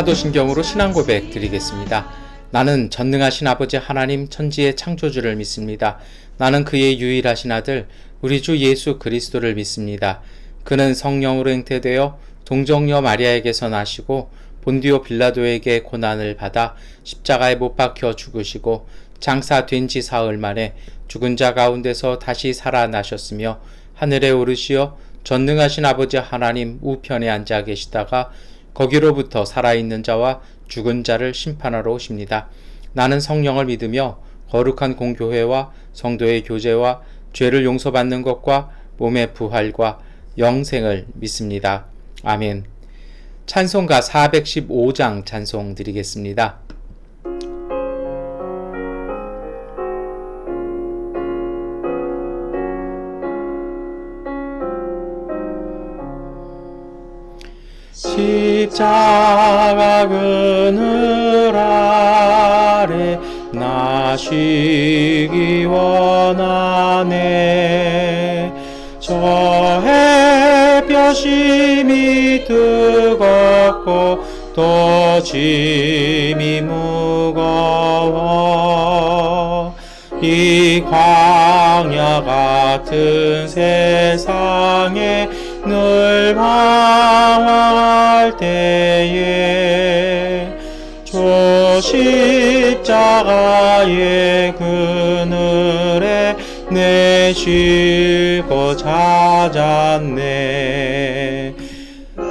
사도신경으로 신앙 고백 드리겠습니다. 나는 전능하신 아버지 하나님 천지의 창조주를 믿습니다. 나는 그의 유일하신 아들 우리 주 예수 그리스도를 믿습니다. 그는 성령으로 잉태되어 동정녀 마리아에게서 나시고 본디오 빌라도에게 고난을 받아 십자가에 못 박혀 죽으시고 장사된 지 사흘 만에 죽은 자 가운데서 다시 살아나셨으며 하늘에 오르시어 전능하신 아버지 하나님 우편에 앉아 계시다가 거기로부터 살아있는 자와 죽은 자를 심판하러 오십니다. 나는 성령을 믿으며 거룩한 공교회와 성도의 교제와 죄를 용서받는 것과 몸의 부활과 영생을 믿습니다. 아멘. 찬송가 415장 찬송 드리겠습니다. 십자가 그늘 아래 나시기 원하네. 저 햇볕이 뜨겁고 또 짐이 무거워 이 광야 같은 세상에 늘 방황할 때에 저 십자가의 그늘에 내 쉴고 찾았네.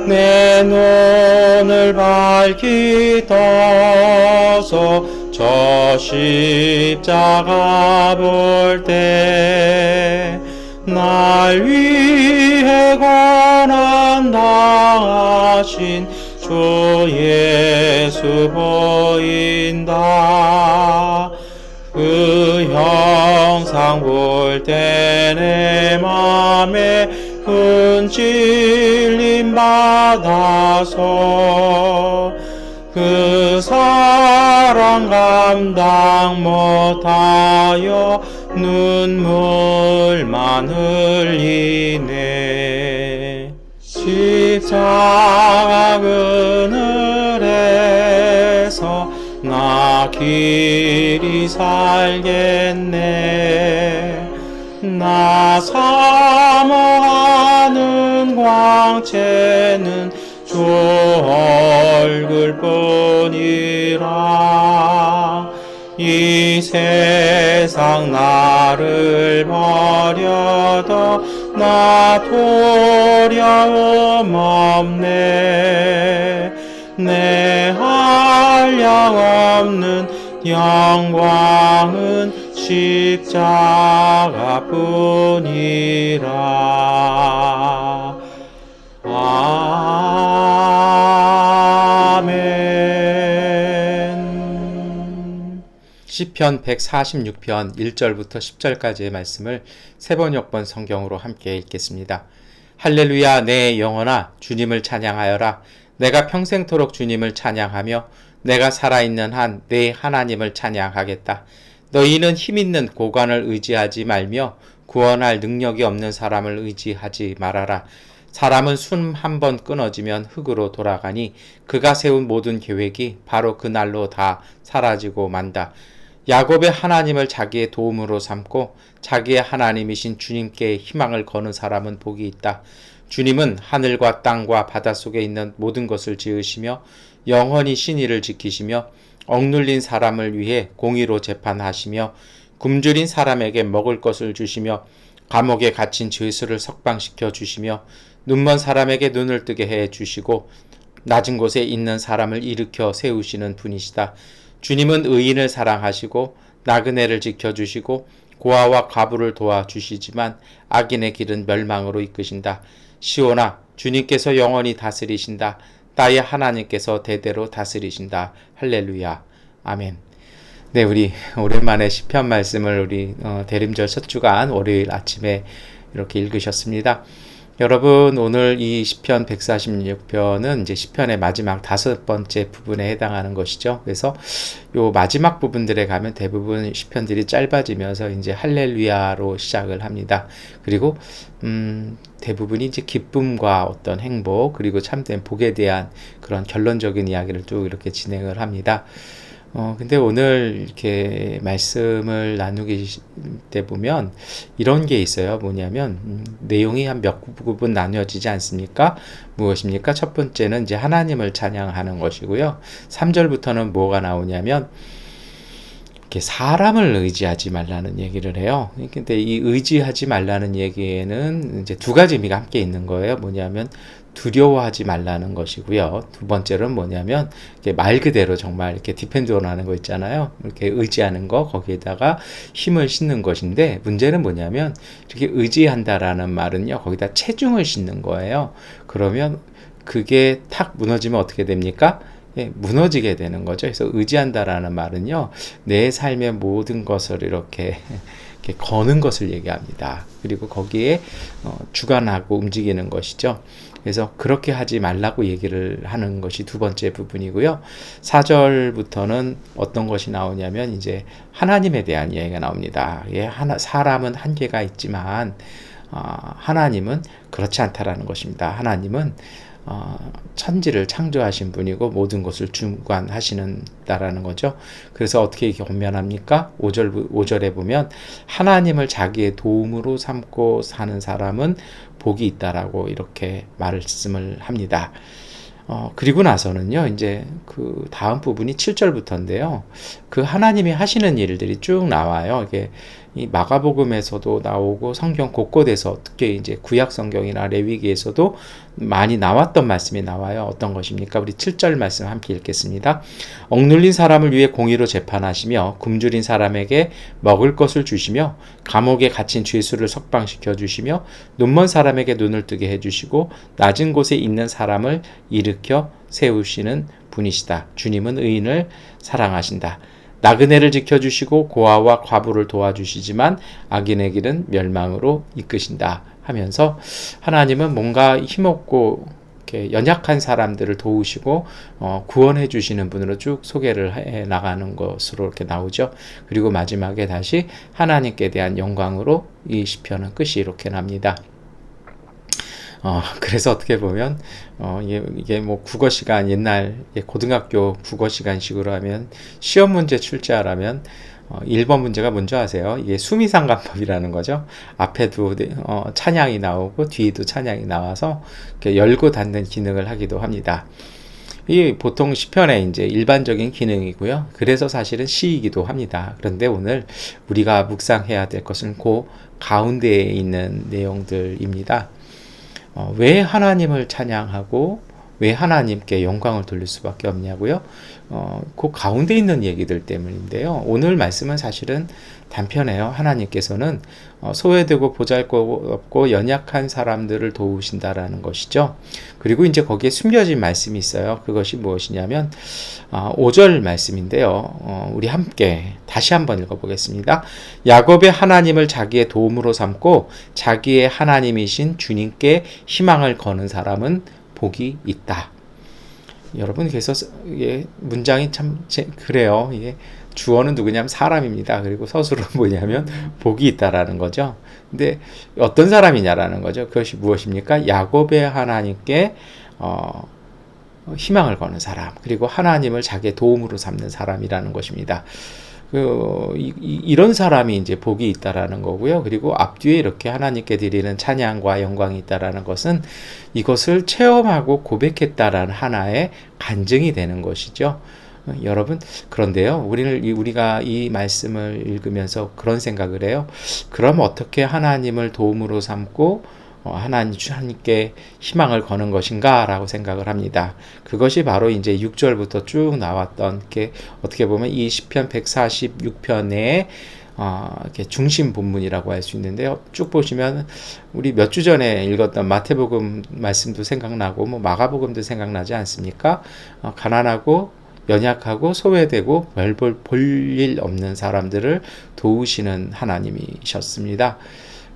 내 눈을 밝히 떠서 저 십자가 볼 때 날 위해 고난 당하신 주 예수 보인다. 그 형상 볼 때 내 맘에 큰 찔림 받아서 그 사랑 감당 못하여 눈물만 흘리네. 십자가 그늘에서 나 길이 살겠네. 나 사모하는 광채는 주 얼굴뿐이라. 이 세상 나를 버려도 나 두려움 없네. 내 한량 없는 영광은 십자가뿐이라. 아멘. 시편 146편 1절부터 10절까지의 말씀을 세번역번 성경으로 함께 읽겠습니다. 할렐루야. 내 영혼아 주님을 찬양하여라. 내가 평생토록 주님을 찬양하며 내가 살아있는 한 내 하나님을 찬양하겠다. 너희는 힘있는 고관을 의지하지 말며 구원할 능력이 없는 사람을 의지하지 말아라. 사람은 숨 한 번 끊어지면 흙으로 돌아가니 그가 세운 모든 계획이 바로 그날로 다 사라지고 만다. 야곱의 하나님을 자기의 도움으로 삼고 자기의 하나님이신 주님께 희망을 거는 사람은 복이 있다. 주님은 하늘과 땅과 바닷속에 있는 모든 것을 지으시며 영원히 신의를 지키시며 억눌린 사람을 위해 공의로 재판하시며 굶주린 사람에게 먹을 것을 주시며 감옥에 갇힌 죄수를 석방시켜 주시며 눈먼 사람에게 눈을 뜨게 해 주시고 낮은 곳에 있는 사람을 일으켜 세우시는 분이시다. 주님은 의인을 사랑하시고 나그네를 지켜주시고 고아와 과부를 도와주시지만 악인의 길은 멸망으로 이끄신다. 시온아, 주님께서 영원히 다스리신다. 나의 하나님께서 대대로 다스리신다. 할렐루야. 아멘. 네, 우리 오랜만에 시편 말씀을 우리 대림절 첫 주간 월요일 아침에 이렇게 읽으셨습니다. 여러분, 오늘 이 시편 146편은 이제 시편의 마지막 5번째 부분에 해당하는 것이죠. 그래서 요 마지막 부분들에 가면 대부분 시편들이 짧아지면서 이제 할렐루야로 시작을 합니다. 그리고 대부분이 이제 기쁨과 어떤 행복, 그리고 참된 복에 대한 그런 결론적인 이야기를 쭉 이렇게 진행을 합니다. 근데 오늘 이렇게 말씀을 나누기 때 보면 이런 게 있어요. 뭐냐면, 내용이 한 몇 부분 나뉘어지지 않습니까? 무엇입니까? 첫 번째는 이제 하나님을 찬양하는 것이고요. 3절부터는 뭐가 나오냐면, 이렇게 사람을 의지하지 말라는 얘기를 해요. 근데 이 의지하지 말라는 얘기에는 이제 두 가지 의미가 함께 있는 거예요. 뭐냐면 두려워하지 말라는 것이고요. 두 번째로는 뭐냐면 말 그대로 정말 이렇게 디펜드온 하는 거 있잖아요. 이렇게 의지하는 거, 거기에다가 힘을 싣는 것인데, 문제는 뭐냐면 이렇게 의지한다라는 말은요, 거기다 체중을 싣는 거예요. 그러면 그게 탁 무너지면 어떻게 됩니까? 무너지게 되는 거죠. 그래서 의지한다라는 말은요, 내 삶의 모든 것을 이렇게 거는 것을 얘기합니다. 그리고 거기에 주관하고 움직이는 것이죠. 그래서 그렇게 하지 말라고 얘기를 하는 것이 두 번째 부분이고요. 4절부터는 어떤 것이 나오냐면 이제 하나님에 대한 이야기가 나옵니다. 사람은 한계가 있지만 하나님은 그렇지 않다라는 것입니다. 하나님은 천지를 창조하신 분이고 모든 것을 주관하시는다라는 거죠. 그래서 어떻게 이렇게 권면합니까? 5절에 보면 하나님을 자기의 도움으로 삼고 사는 사람은 복이 있다라고 이렇게 말씀을 합니다. 그리고 나서는요, 이제 그 다음 부분이 7절부터인데요. 그 하나님이 하시는 일들이 쭉 나와요. 이게 이 마가복음에서도 나오고 성경 곳곳에서 특히 이제 구약 성경이나 레위기에서도 많이 나왔던 말씀이 나와요. 어떤 것입니까? 우리 7절 말씀 함께 읽겠습니다. 억눌린 사람을 위해 공의로 재판하시며 굶주린 사람에게 먹을 것을 주시며 감옥에 갇힌 죄수를 석방시켜 주시며 눈먼 사람에게 눈을 뜨게 해주시고 낮은 곳에 있는 사람을 일으켜 세우시는 분이시다. 주님은 의인을 사랑하신다. 나그네를 지켜주시고 고아와 과부를 도와주시지만 악인의 길은 멸망으로 이끄신다 하면서 하나님은 뭔가 힘없고 이렇게 연약한 사람들을 도우시고 구원해 주시는 분으로 쭉 소개를 해 나가는 것으로 이렇게 나오죠. 그리고 마지막에 다시 하나님께 대한 영광으로 이 시편은 끝이 이렇게 납니다. 그래서 어떻게 보면, 이게 뭐 국어 시간, 옛날 고등학교 국어 시간식으로 하면, 시험 문제 출제하라면, 1번 문제가 뭔지 아세요? 이게 수미상관법이라는 거죠. 앞에도 찬양이 나오고, 뒤에도 찬양이 나와서, 이렇게 열고 닫는 기능을 하기도 합니다. 이 보통 시편의 이제 일반적인 기능이고요. 그래서 사실은 시이기도 합니다. 그런데 오늘 우리가 묵상해야 될 것은 그 가운데에 있는 내용들입니다. 왜 하나님을 찬양하고 왜 하나님께 영광을 돌릴 수밖에 없냐고요? 그 가운데 있는 얘기들 때문인데요. 오늘 말씀은 사실은 단편해요. 하나님께서는 소외되고 보잘것없고 연약한 사람들을 도우신다라는 것이죠. 그리고 이제 거기에 숨겨진 말씀이 있어요. 그것이 무엇이냐면 5절 말씀인데요. 우리 함께 다시 한번 읽어보겠습니다. 야곱의 하나님을 자기의 도움으로 삼고 자기의 하나님이신 주님께 희망을 거는 사람은 복이 있다. 여러분, 그래서 문장이 참 그래요. 이게 주어는 누구냐면 사람입니다. 그리고 서술은 뭐냐면 복이 있다라는 거죠. 근데 어떤 사람이냐라는 거죠. 그것이 무엇입니까? 야곱의 하나님께 희망을 거는 사람, 그리고 하나님을 자기의 도움으로 삼는 사람이라는 것입니다. 이런 사람이 이제 복이 있다라는 거고요. 그리고 앞뒤에 이렇게 하나님께 드리는 찬양과 영광이 있다라는 것은 이것을 체험하고 고백했다라는 하나의 간증이 되는 것이죠. 여러분, 그런데요, 우리가 이 말씀을 읽으면서 그런 생각을 해요. 그럼 어떻게 하나님을 도움으로 삼고 하나님께 희망을 거는 것인가 라고 생각을 합니다. 그것이 바로 이제 6절부터 쭉 나왔던 게 어떻게 보면 이 시편 146편의 이렇게 중심 본문이라고 할 수 있는데요. 쭉 보시면 우리 몇 주 전에 읽었던 마태복음 말씀도 생각나고 뭐 마가복음도 생각나지 않습니까? 가난하고 연약하고 소외되고 별 볼 일 없는 사람들을 도우시는 하나님이셨습니다.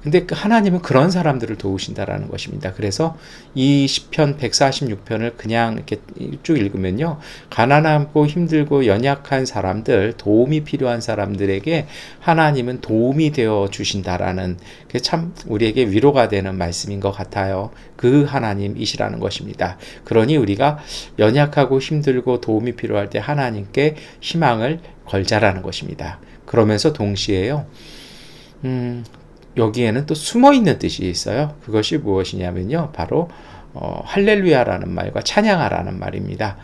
근데 하나님은 그런 사람들을 도우신다라는 것입니다. 그래서 이 시편 146편을 그냥 이렇게 쭉 읽으면요, 가난하고 힘들고 연약한 사람들, 도움이 필요한 사람들에게 하나님은 도움이 되어 주신다라는, 그게 참 우리에게 위로가 되는 말씀인 것 같아요. 그 하나님이시라는 것입니다. 그러니 우리가 연약하고 힘들고 도움이 필요할 때 하나님께 희망을 걸자라는 것입니다. 그러면서 동시에요, 여기에는 또 숨어 있는 뜻이 있어요. 그것이 무엇이냐면요, 바로 할렐루야라는 말과 찬양하라는 말입니다.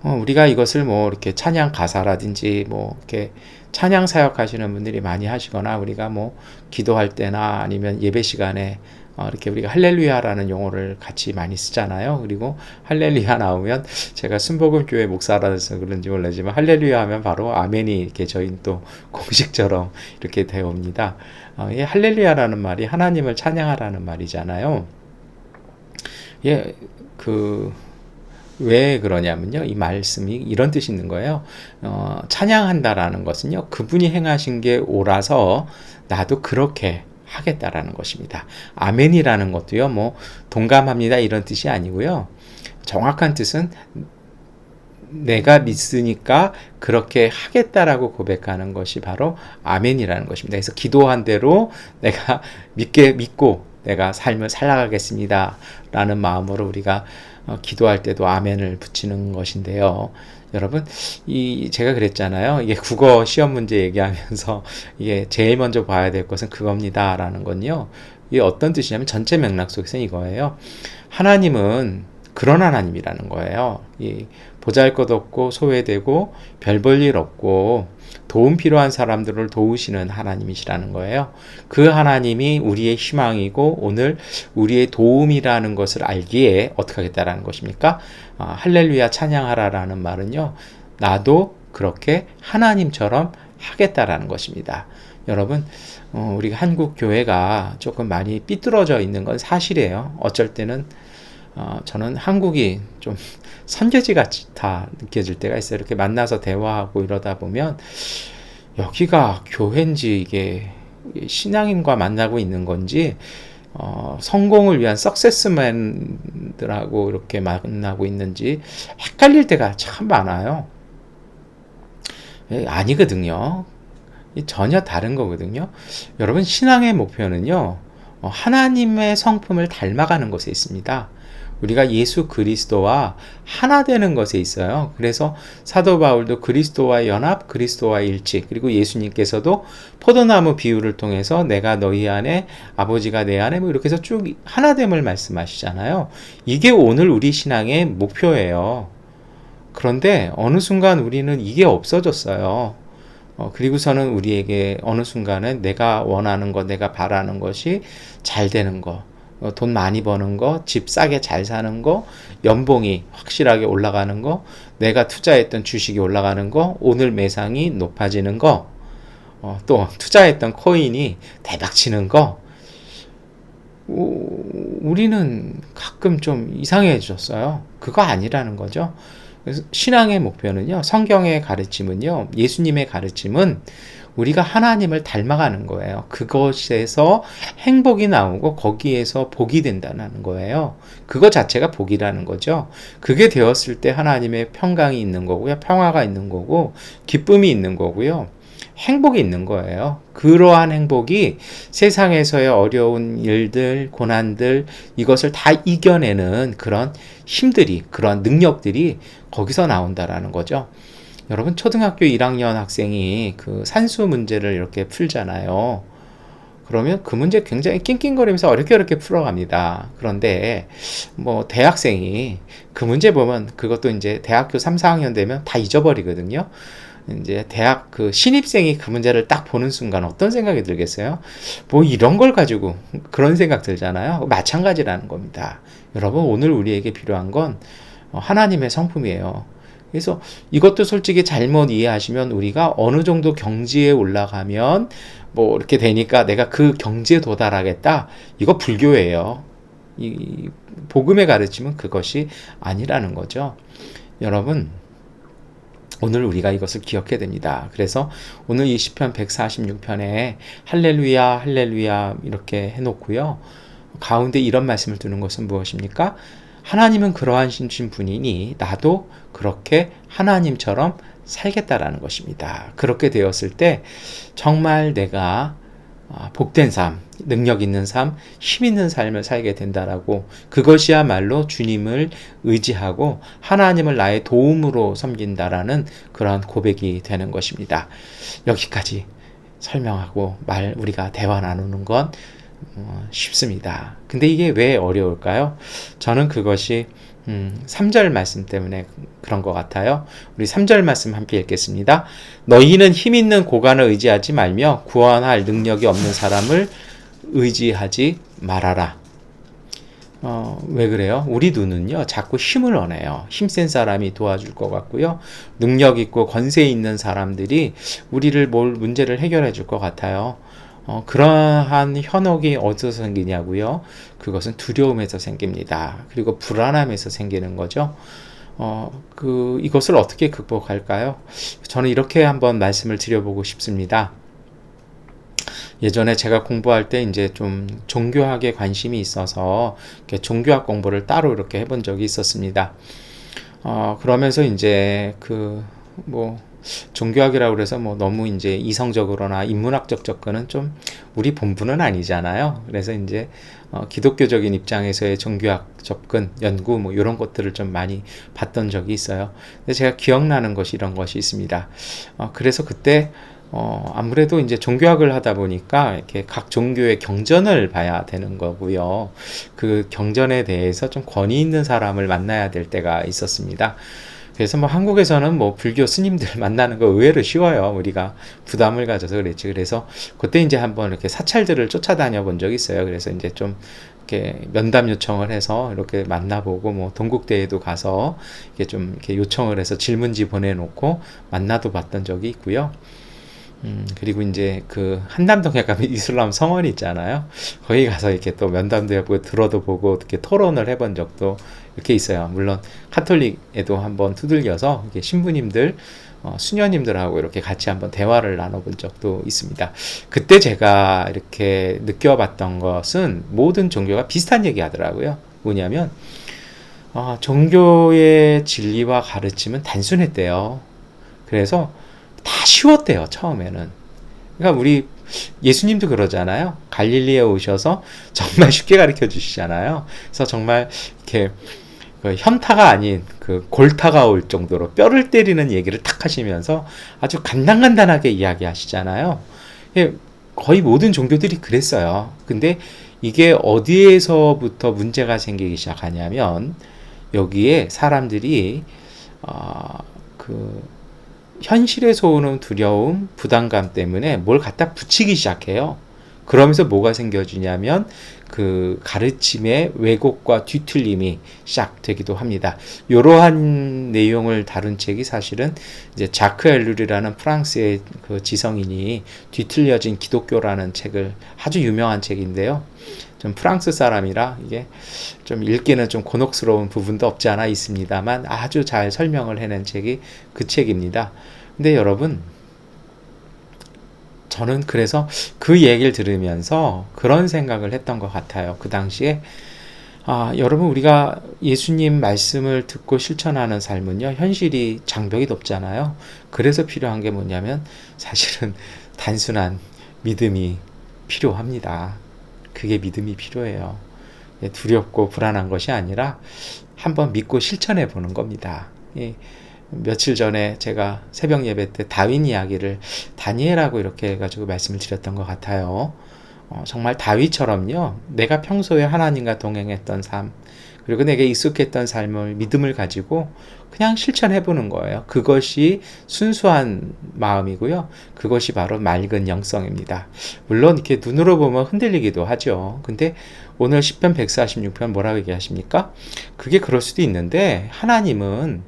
우리가 이것을 뭐 이렇게 찬양 가사라든지 뭐 이렇게 찬양 사역하시는 분들이 많이 하시거나, 우리가 뭐 기도할 때나 아니면 예배 시간에 이렇게 우리가 할렐루야라는 용어를 같이 많이 쓰잖아요. 그리고 할렐루야 나오면, 제가 순복음교회 목사라서 그런지 몰라지만 할렐루야 하면 바로 아멘이 이렇게 저희 또 공식처럼 이렇게 되어 옵니다. 이 할렐루야라는 말이 하나님을 찬양하라는 말이잖아요. 예, 왜 그러냐면요, 이 말씀이 이런 뜻이 있는 거예요. 찬양한다라는 것은요, 그분이 행하신 게 옳아서 나도 그렇게 하겠다라는 것입니다. 아멘이라는 것도요, 뭐 동감합니다 이런 뜻이 아니고요. 정확한 뜻은 내가 믿으니까 그렇게 하겠다라고 고백하는 것이 바로 아멘이라는 것입니다. 그래서 기도한 대로 내가 믿고 내가 삶을 살아가겠습니다 라는 마음으로 우리가 기도할 때도 아멘을 붙이는 것인데요. 여러분, 제가 그랬잖아요. 이게 국어 시험 문제 얘기하면서 이게 제일 먼저 봐야 될 것은 그겁니다 라는 건요, 이게 어떤 뜻이냐면 전체 맥락 속에서는 이거예요. 하나님은 그런 하나님이라는 거예요. 보잘것없고 소외되고 별 볼 일 없고 도움 필요한 사람들을 도우시는 하나님이시라는 거예요. 그 하나님이 우리의 희망이고 오늘 우리의 도움이라는 것을 알기에 어떻게 하겠다라는 것입니까? 할렐루야 찬양하라라는 말은요, 나도 그렇게 하나님처럼 하겠다라는 것입니다. 여러분, 우리가 한국 교회가 조금 많이 삐뚤어져 있는 건 사실이에요. 어쩔 때는 저는 한국이 좀 선교지 같다 느껴질 때가 있어요. 이렇게 만나서 대화하고 이러다 보면 여기가 교회인지 이게 신앙인과 만나고 있는 건지 성공을 위한 석세스맨들하고 이렇게 만나고 있는지 헷갈릴 때가 참 많아요. 아니거든요. 전혀 다른 거거든요. 여러분, 신앙의 목표는요, 하나님의 성품을 닮아가는 것에 있습니다. 우리가 예수 그리스도와 하나 되는 것에 있어요. 그래서 사도 바울도 그리스도와 연합, 그리스도와 일치, 그리고 예수님께서도 포도나무 비유를 통해서 내가 너희 안에, 아버지가 내 안에, 뭐 이렇게 해서 쭉 하나됨을 말씀하시잖아요. 이게 오늘 우리 신앙의 목표예요. 그런데 어느 순간 우리는 이게 없어졌어요. 그리고서는 우리에게 어느 순간은 내가 원하는 것, 내가 바라는 것이 잘 되는 것, 돈 많이 버는 거, 집 싸게 잘 사는 거, 연봉이 확실하게 올라가는 거, 내가 투자했던 주식이 올라가는 거, 오늘 매상이 높아지는 거, 또 투자했던 코인이 대박 치는 거, 우리는 가끔 좀 이상해졌어요. 그거 아니라는 거죠. 그래서 신앙의 목표는요, 성경의 가르침은요, 예수님의 가르침은 우리가 하나님을 닮아가는 거예요. 그것에서 행복이 나오고 거기에서 복이 된다는 거예요. 그것 자체가 복이라는 거죠. 그게 되었을 때 하나님의 평강이 있는 거고요. 평화가 있는 거고 기쁨이 있는 거고요. 행복이 있는 거예요. 그러한 행복이 세상에서의 어려운 일들, 고난들, 이것을 다 이겨내는 그런 힘들이, 그런 능력들이 거기서 나온다라는 거죠. 여러분, 초등학교 1학년 학생이 그 산수 문제를 이렇게 풀잖아요. 그러면 그 문제 굉장히 낑낑거리면서 어렵게 풀어갑니다. 그런데 뭐 대학생이 그 문제 보면 그것도 이제 대학교 3, 4학년 되면 다 잊어버리거든요. 이제 대학 그 신입생이 그 문제를 딱 보는 순간 어떤 생각이 들겠어요? 뭐 이런 걸 가지고 그런 생각 들잖아요. 마찬가지라는 겁니다. 여러분, 오늘 우리에게 필요한 건 하나님의 성품이에요. 그래서 이것도 솔직히 잘못 이해하시면, 우리가 어느 정도 경지에 올라가면 뭐 이렇게 되니까 내가 그 경지에 도달하겠다, 이거 불교예요. 이 복음의 가르침은 그것이 아니라는 거죠. 여러분, 오늘 우리가 이것을 기억해야 됩니다. 그래서 오늘 이 시편 146편에 할렐루야 할렐루야 이렇게 해놓고요. 가운데 이런 말씀을 두는 것은 무엇입니까? 하나님은 그러하신 분이니 나도 그렇게 하나님처럼 살겠다라는 것입니다. 그렇게 되었을 때 정말 내가 복된 삶, 능력 있는 삶, 힘 있는 삶을 살게 된다라고, 그것이야말로 주님을 의지하고 하나님을 나의 도움으로 섬긴다라는 그런 고백이 되는 것입니다. 여기까지 설명하고 우리가 대화 나누는 건 쉽습니다. 근데 이게 왜 어려울까요? 저는 그것이 3절 말씀 때문에 그런 것 같아요. 우리 3절 말씀 함께 읽겠습니다. 너희는 힘 있는 고관을 의지하지 말며 구원할 능력이 없는 사람을 의지하지 말아라. 왜 그래요? 우리 눈은요, 자꾸 힘을 원해요. 힘센 사람이 도와줄 것 같고요. 능력 있고 권세 있는 사람들이 우리를 문제를 해결해 줄 것 같아요. 그러한 현혹이 어디서 생기냐고요? 그것은 두려움에서 생깁니다. 그리고 불안함에서 생기는 거죠. 이것을 어떻게 극복할까요? 저는 이렇게 한번 말씀을 드려보고 싶습니다. 예전에 제가 공부할 때 이제 좀 종교학에 관심이 있어서 이렇게 종교학 공부를 따로 이렇게 해본 적이 있었습니다. 그러면서 이제 종교학이라고 그래서 너무 이제 이성적으로나 인문학적 접근은 좀 우리 본분은 아니잖아요. 그래서 이제 기독교적인 입장에서의 종교학 접근, 연구 이런 것들을 좀 많이 봤던 적이 있어요. 근데 제가 기억나는 것이 이런 것이 있습니다. 그래서 그때 아무래도 이제 종교학을 하다 보니까 이렇게 각 종교의 경전을 봐야 되는 거고요. 그 경전에 대해서 좀 권위 있는 사람을 만나야 될 때가 있었습니다. 그래서 한국에서는 불교 스님들 만나는 거 의외로 쉬워요. 우리가 부담을 가져서 그랬지. 그래서 그때 이제 한번 이렇게 사찰들을 쫓아다녀 본 적이 있어요. 그래서 이제 좀 이렇게 면담 요청을 해서 이렇게 만나보고 동국대에도 가서 이렇게 요청을 해서 질문지 보내놓고 만나도 봤던 적이 있고요. 그리고 이제 한남동에 가면 이슬람 성원 있잖아요. 거기 가서 이렇게 또 면담도 해보고 들어도 보고 이렇게 토론을 해본 적도 이렇게 있어요. 물론 카톨릭에도 한번 두들겨서 이렇게 신부님들, 수녀님들하고 이렇게 같이 한번 대화를 나눠본 적도 있습니다. 그때 제가 이렇게 느껴봤던 것은 모든 종교가 비슷한 얘기 하더라고요. 뭐냐면, 종교의 진리와 가르침은 단순했대요. 그래서 다 쉬웠대요, 처음에는. 그러니까 우리 예수님도 그러잖아요. 갈릴리에 오셔서 정말 쉽게 가르쳐 주시잖아요. 그래서 정말 이렇게 현타가 아닌 골타가 올 정도로 뼈를 때리는 얘기를 탁 하시면서 아주 간단간단하게 이야기하시잖아요. 거의 모든 종교들이 그랬어요. 근데 이게 어디에서부터 문제가 생기기 시작하냐면 여기에 사람들이 현실에서 오는 두려움, 부담감 때문에 뭘 갖다 붙이기 시작해요. 그러면서 뭐가 생겨지냐면 가르침의 왜곡과 뒤틀림이 시작되기도 합니다. 이러한 내용을 다룬 책이 사실은 이제 자크 엘룰이라는 프랑스의 지성인이 뒤틀려진 기독교라는 책을, 아주 유명한 책인데요. 좀 프랑스 사람이라 이게 좀 읽기는 좀 곤혹스러운 부분도 없지 않아 있습니다만 아주 잘 설명을 해낸 책이 그 책입니다. 근데 여러분, 저는 그래서 그 얘기를 들으면서 그런 생각을 했던 것 같아요. 그 당시에 여러분, 우리가 예수님 말씀을 듣고 실천하는 삶은요, 현실이 장벽이 높잖아요. 그래서 필요한 게 뭐냐면 사실은 단순한 믿음이 필요합니다. 그게 믿음이 필요해요. 두렵고 불안한 것이 아니라 한번 믿고 실천해 보는 겁니다. 며칠 전에 제가 새벽 예배 때 다윈 이야기를 다니엘하고 이렇게 해가지고 말씀을 드렸던 것 같아요. 정말 다윗처럼요, 내가 평소에 하나님과 동행했던 삶, 그리고 내게 익숙했던 삶을, 믿음을 가지고 그냥 실천해 보는 거예요. 그것이 순수한 마음이고요. 그것이 바로 맑은 영성입니다. 물론 이렇게 눈으로 보면 흔들리기도 하죠. 근데 오늘 시편 146편 뭐라고 얘기하십니까? 그게 그럴 수도 있는데 하나님은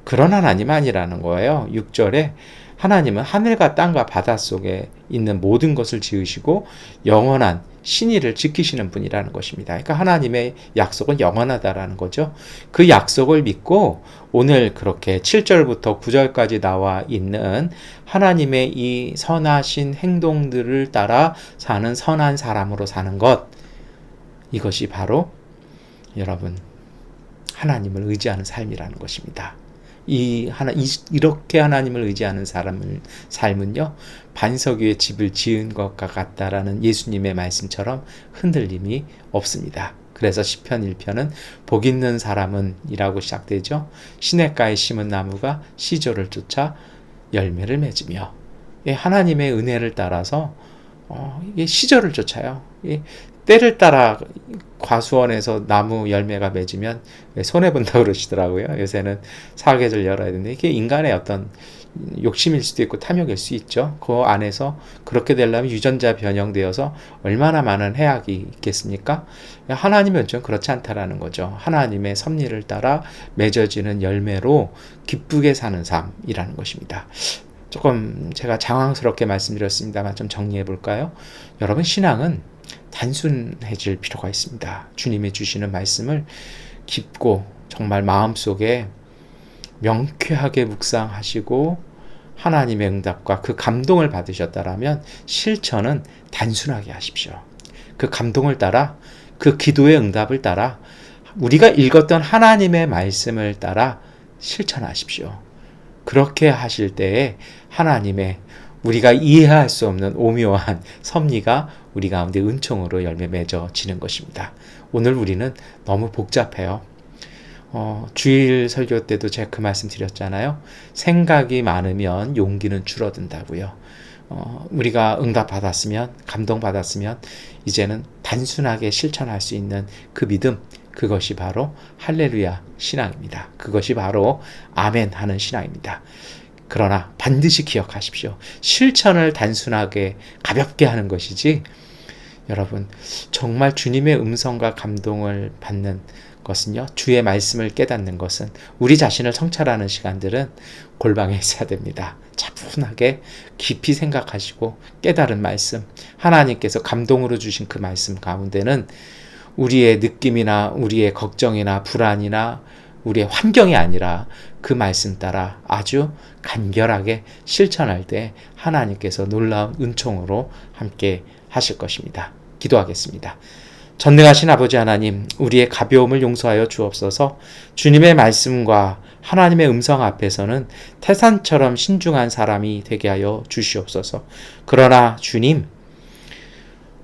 그런 하나님 아니라는 거예요. 6절에 하나님은 하늘과 땅과 바다 속에 있는 모든 것을 지으시고 영원한 신의를 지키시는 분이라는 것입니다. 그러니까 하나님의 약속은 영원하다라는 거죠. 그 약속을 믿고 오늘 그렇게 7절부터 9절까지 나와 있는 하나님의 이 선하신 행동들을 따라 사는 선한 사람으로 사는 것, 이것이 바로 여러분 하나님을 의지하는 삶이라는 것입니다. 이렇게 하나님을 의지하는 삶은요, 반석 위에 집을 지은 것과 같다라는 예수님의 말씀처럼 흔들림이 없습니다. 그래서 시편 1편은 복 있는 사람은 이라고 시작되죠. 시냇가에 심은 나무가 시조를 쫓아 열매를 맺으며, 하나님의 은혜를 따라서 이게 시절을 쫓아요. 때를 따라 과수원에서 나무 열매가 맺으면 손해본다고 그러시더라고요. 요새는 사계절 열어야 되는데, 이게 인간의 어떤 욕심일 수도 있고 탐욕일 수 있죠. 그 안에서 그렇게 되려면 유전자 변형되어서 얼마나 많은 해악이 있겠습니까? 하나님의 은총은 그렇지 않다라는 거죠. 하나님의 섭리를 따라 맺어지는 열매로 기쁘게 사는 삶이라는 것입니다. 조금 제가 장황스럽게 말씀드렸습니다만 좀 정리해 볼까요? 여러분, 신앙은 단순해질 필요가 있습니다. 주님이 주시는 말씀을 깊고 정말 마음속에 명쾌하게 묵상하시고 하나님의 응답과 그 감동을 받으셨다라면 실천은 단순하게 하십시오. 그 감동을 따라, 그 기도의 응답을 따라, 우리가 읽었던 하나님의 말씀을 따라 실천하십시오. 그렇게 하실 때에 하나님의 우리가 이해할 수 없는 오묘한 섭리가 우리 가운데 은총으로 열매 맺어지는 것입니다. 오늘 우리는 너무 복잡해요. 주일 설교 때도 제가 그 말씀 드렸잖아요. 생각이 많으면 용기는 줄어든다고요. 우리가 응답받았으면, 감동받았으면 이제는 단순하게 실천할 수 있는 그 믿음, 그것이 바로 할렐루야 신앙입니다. 그것이 바로 아멘 하는 신앙입니다. 그러나 반드시 기억하십시오. 실천을 단순하게 가볍게 하는 것이지, 여러분 정말 주님의 음성과 감동을 받는 것은요, 주의 말씀을 깨닫는 것은, 우리 자신을 성찰하는 시간들은 골방에 있어야 됩니다. 차분하게 깊이 생각하시고 깨달은 말씀, 하나님께서 감동으로 주신 그 말씀 가운데는 우리의 느낌이나 우리의 걱정이나 불안이나 우리의 환경이 아니라 그 말씀 따라 아주 간결하게 실천할 때 하나님께서 놀라운 은총으로 함께 하실 것입니다. 기도하겠습니다. 전능하신 아버지 하나님, 우리의 가벼움을 용서하여 주옵소서. 주님의 말씀과 하나님의 음성 앞에서는 태산처럼 신중한 사람이 되게 하여 주시옵소서. 그러나 주님,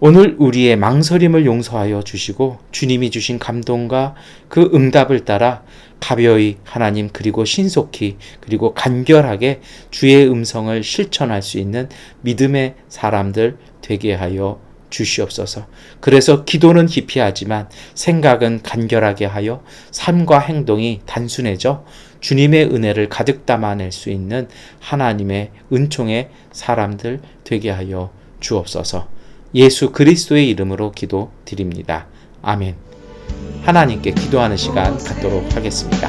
오늘 우리의 망설임을 용서하여 주시고 주님이 주신 감동과 그 응답을 따라 가벼이 하나님, 그리고 신속히, 그리고 간결하게 주의 음성을 실천할 수 있는 믿음의 사람들 되게 하여 주시옵소서. 그래서 기도는 깊이 하지만 생각은 간결하게 하여 삶과 행동이 단순해져 주님의 은혜를 가득 담아낼 수 있는 하나님의 은총의 사람들 되게 하여 주옵소서. 예수 그리스도의 이름으로 기도드립니다. 아멘. 하나님께 기도하는 시간 갖도록 하겠습니다.